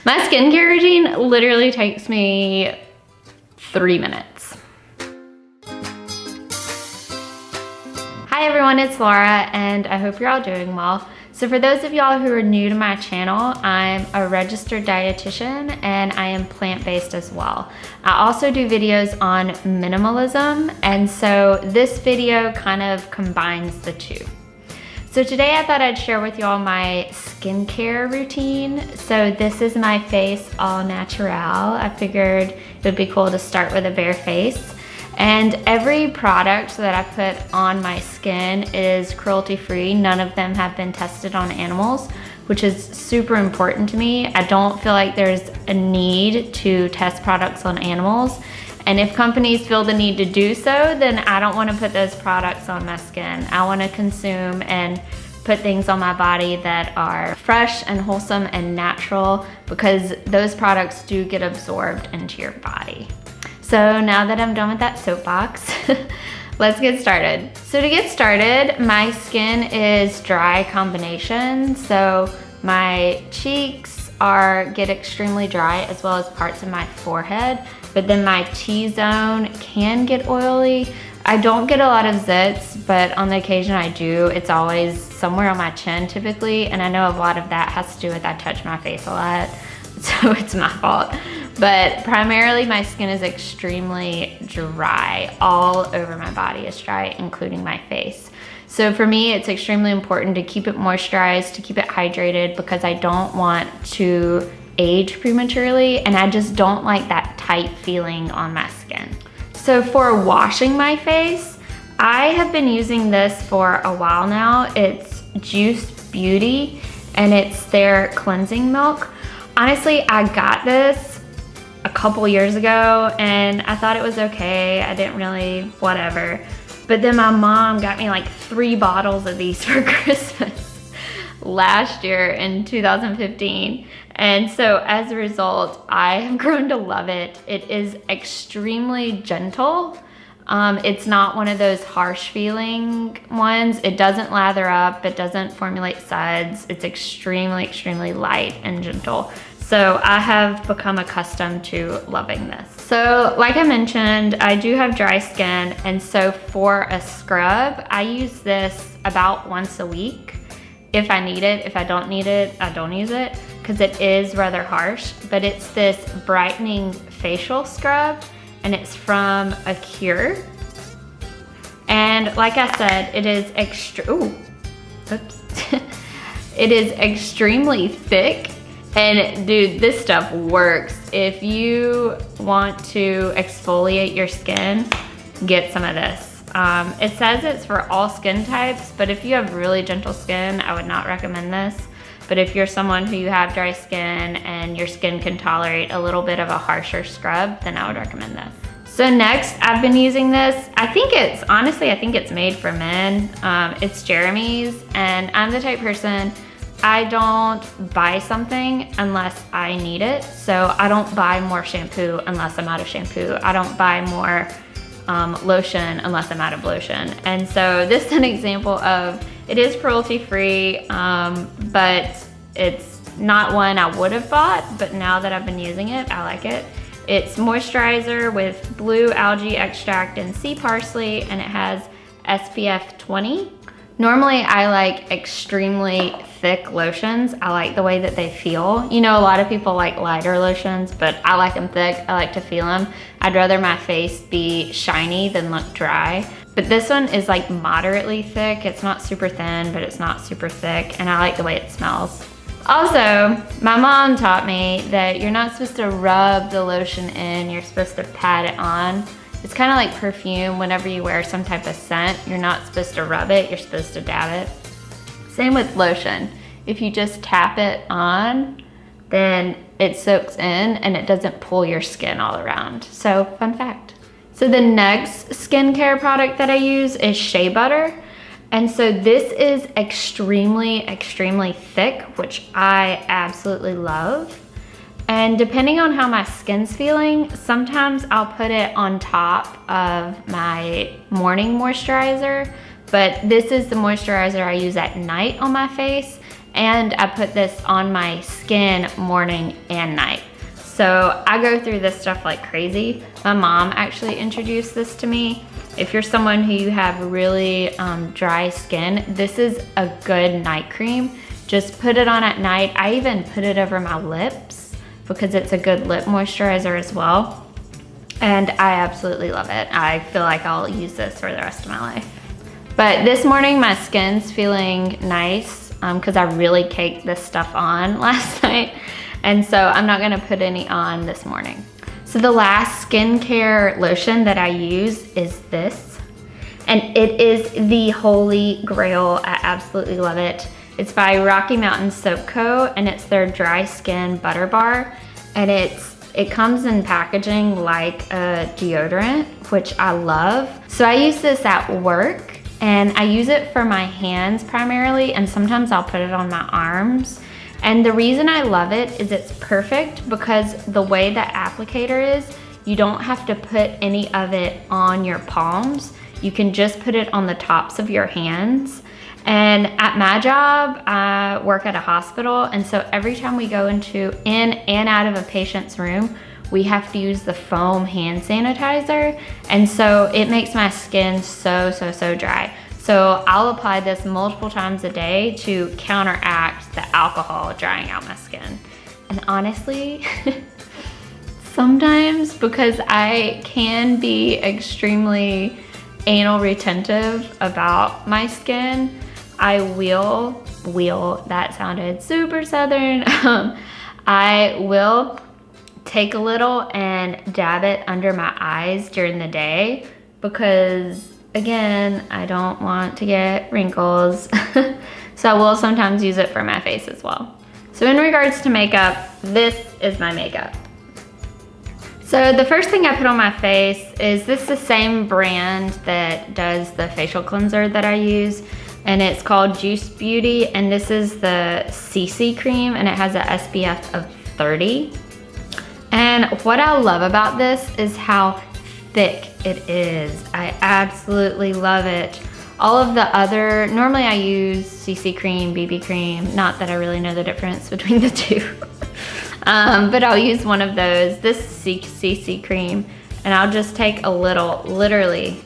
My skincare routine literally takes me 3 minutes. Hi everyone, it's Laura and I hope you're all doing well. So for those of y'all who are new to my channel, I'm a registered dietitian and I am plant-based as well. I also do videos on minimalism, and so this video kind of combines the two. So today I thought I'd share with y'all my skincare routine. So this is my face all natural. I figured it would be cool to start with a bare face. And every product that I put on my skin is cruelty-free. None of them have been tested on animals, which is super important to me. I don't feel like there's a need to test products on animals. And if companies feel the need to do so, then I don't want to put those products on my skin. I want to consume and put things on my body that are fresh and wholesome and natural, because those products do get absorbed into your body. So now that I'm done with that soapbox, let's get started. So to get started, my skin is dry combination. So my cheeks get extremely dry, as well as parts of my forehead, but then my T-zone can get oily. I don't get a lot of zits, but on the occasion I do. It's always somewhere on my chin typically, and I know a lot of that has to do with I touch my face a lot, so it's my fault. But primarily my skin is extremely dry. All over my body is dry, including my face. So for me, it's extremely important to keep it moisturized, to keep it hydrated, because I don't want to age prematurely, and I just don't like that tight feeling on my skin. So for washing my face, I have been using this for a while now. It's Juice Beauty, and it's their cleansing milk. Honestly, I got this a couple years ago, and I thought it was okay. I didn't really, whatever. But then my mom got me like 3 bottles of these for Christmas last year in 2015. And so as a result, I have grown to love it. It is extremely gentle. It's not one of those harsh feeling ones. It doesn't lather up. It doesn't formulate suds. It's extremely, extremely light and gentle. So I have become accustomed to loving this. So like I mentioned, I do have dry skin, and so for a scrub, I use this about once a week if I need it. If I don't need it, I don't use it, because it is rather harsh. But it's this brightening facial scrub, and it's from Acure. And like I said, it is it is extremely thick. And dude, this stuff works. If you want to exfoliate your skin, get some of this. It says it's for all skin types, but if you have really gentle skin, I would not recommend this. But if you're someone who have dry skin and your skin can tolerate a little bit of a harsher scrub, then I would recommend this. So next, I've been using this. I think it's made for men. It's Jeremy's, and I'm the type person, I don't buy something unless I need it. So I don't buy more shampoo unless I'm out of shampoo. I don't buy more lotion unless I'm out of lotion. And so this is an example of, it is cruelty-free, but it's not one I would have bought, but now that I've been using it, I like it. It's moisturizer with blue algae extract and sea parsley, and it has SPF 20. Normally, I like extremely thick lotions. I like the way that they feel. You know, a lot of people like lighter lotions, but I like them thick. I like to feel them. I'd rather my face be shiny than look dry. But this one is like moderately thick. It's not super thin, but it's not super thick, and I like the way it smells. Also, my mom taught me that you're not supposed to rub the lotion in, you're supposed to pat it on. It's kind of like perfume. Whenever you wear some type of scent, you're not supposed to rub it, you're supposed to dab it. Same with lotion. If you just tap it on, then it soaks in and it doesn't pull your skin all around. So, fun fact. So the next skincare product that I use is shea butter. And so this is extremely, extremely thick, which I absolutely love. And depending on how my skin's feeling, sometimes I'll put it on top of my morning moisturizer, but this is the moisturizer I use at night on my face. and I put this on my skin morning and night. So I go through this stuff like crazy. My mom actually introduced this to me. If you're someone who you have really dry skin, this is a good night cream. Just put it on at night. I even put it over my lips because it's a good lip moisturizer as well. And I absolutely love it. I feel like I'll use this for the rest of my life. But this morning my skin's feeling nice because I really caked this stuff on last night. And so I'm not gonna put any on this morning. So the last skincare lotion that I use is this. And it is the holy grail. I absolutely love it. It's by Rocky Mountain Soap Co. and it's their dry skin butter bar. And it comes in packaging like a deodorant, which I love. So I use this at work and I use it for my hands primarily, and sometimes I'll put it on my arms. And the reason I love it is it's perfect because the way the applicator is, you don't have to put any of it on your palms. You can just put it on the tops of your hands. And at my job, I work at a hospital, and so every time we go in and out of a patient's room, we have to use the foam hand sanitizer. And so it makes my skin so dry. So I'll apply this multiple times a day to counteract the alcohol drying out my skin. And honestly, sometimes because I can be extremely anal retentive about my skin, I will, that sounded super Southern. I will take a little and dab it under my eyes during the day because, again, I don't want to get wrinkles. So I will sometimes use it for my face as well. So in regards to makeup, this is my makeup. So the first thing I put on my face is this the same brand that does the facial cleanser that I use, and it's called Juice Beauty, and this is the CC cream, and it has an SPF of 30. And what I love about this is how thick it is. I absolutely love it. All of the other, normally I use CC cream, BB cream, not that I really know the difference between the two. But I'll use one of those, this CC cream, and I'll just take a little, literally,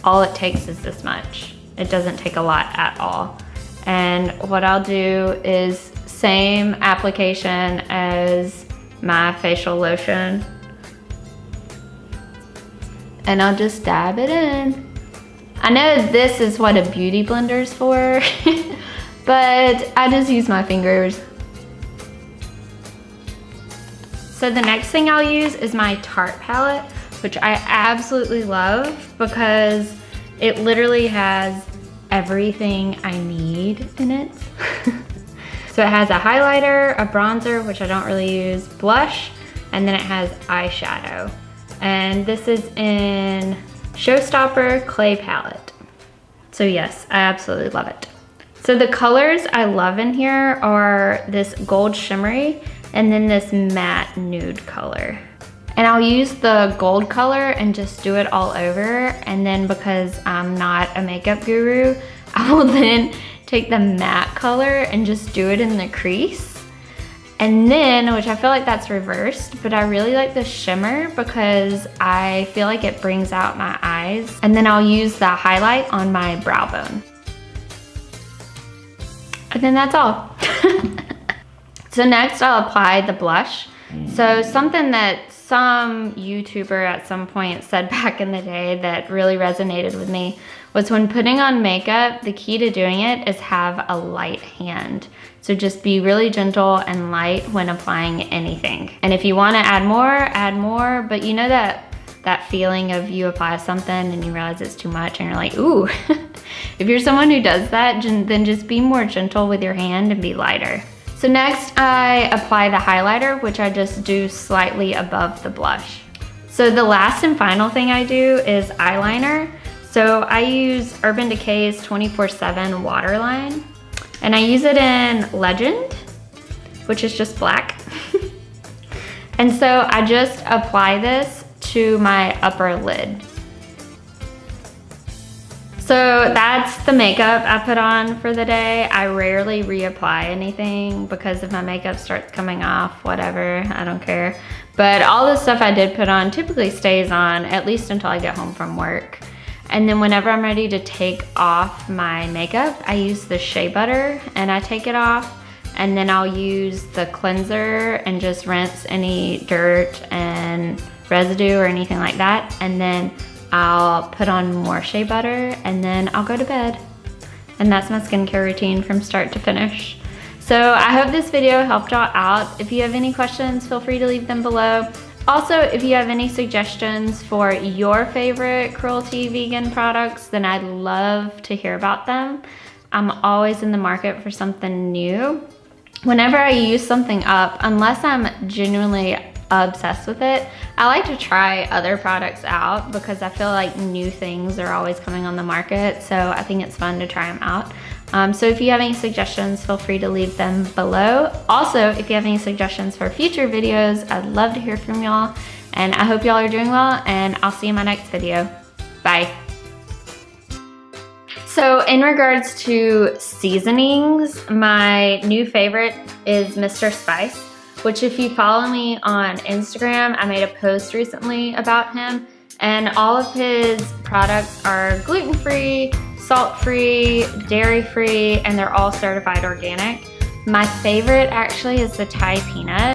all it takes is this much. It doesn't take a lot at all. And what I'll do is same application as my facial lotion. And I'll just dab it in. I know this is what a beauty blender is for, but I just use my fingers. So the next thing I'll use is my Tarte palette, which I absolutely love because it literally has everything I need in it. So it has a highlighter, a bronzer, which I don't really use, blush, and then it has eyeshadow. And this is in Showstopper Clay Palette. So yes, I absolutely love it. So the colors I love in here are this gold shimmery and then this matte nude color. And I'll use the gold color and just do it all over. And then because I'm not a makeup guru, I will then take the matte color and just do it in the crease. And then, which I feel like that's reversed, but I really like the shimmer because I feel like it brings out my eyes. And then I'll use the highlight on my brow bone. And then that's all. So next I'll apply the blush. So something that some YouTuber at some point said back in the day that really resonated with me was when putting on makeup, the key to doing it is have a light hand. So just be really gentle and light when applying anything. And if you wanna add more, but you know that feeling of you apply something and you realize it's too much and you're like, ooh. If you're someone who does that, then just be more gentle with your hand and be lighter. So next I apply the highlighter, which I just do slightly above the blush. So the last and final thing I do is eyeliner. So I use Urban Decay's 24/7 Waterline, and I use it in Legend, which is just black. And so I just apply this to my upper lid. So So that's the makeup I put on for the day. I rarely reapply anything because if my makeup starts coming off, whatever, I don't care. But all the stuff I did put on typically stays on at least until I get home from work. And then whenever I'm ready to take off my makeup, I use the shea butter and I take it off. And then I'll use the cleanser and just rinse any dirt and residue or anything like that. And then I'll put on more shea butter and then I'll go to bed. And that's my skincare routine from start to finish. So I hope this video helped y'all out. If you have any questions, feel free to leave them below. Also, if you have any suggestions for your favorite cruelty vegan products, then I'd love to hear about them. I'm always in the market for something new. Whenever I use something up, unless I'm genuinely obsessed with it, I like to try other products out because I feel like new things are always coming on the market. So I think it's fun to try them out. So if you have any suggestions, feel free to leave them below. Also, if you have any suggestions for future videos, I'd love to hear from y'all. And I hope y'all are doing well, and I'll see you in my next video. Bye. So in regards to seasonings, my new favorite is Mr. Spice, which if you follow me on Instagram, I made a post recently about him, and all of his products are gluten-free, salt-free, dairy-free, and they're all certified organic. My favorite actually is the Thai peanut.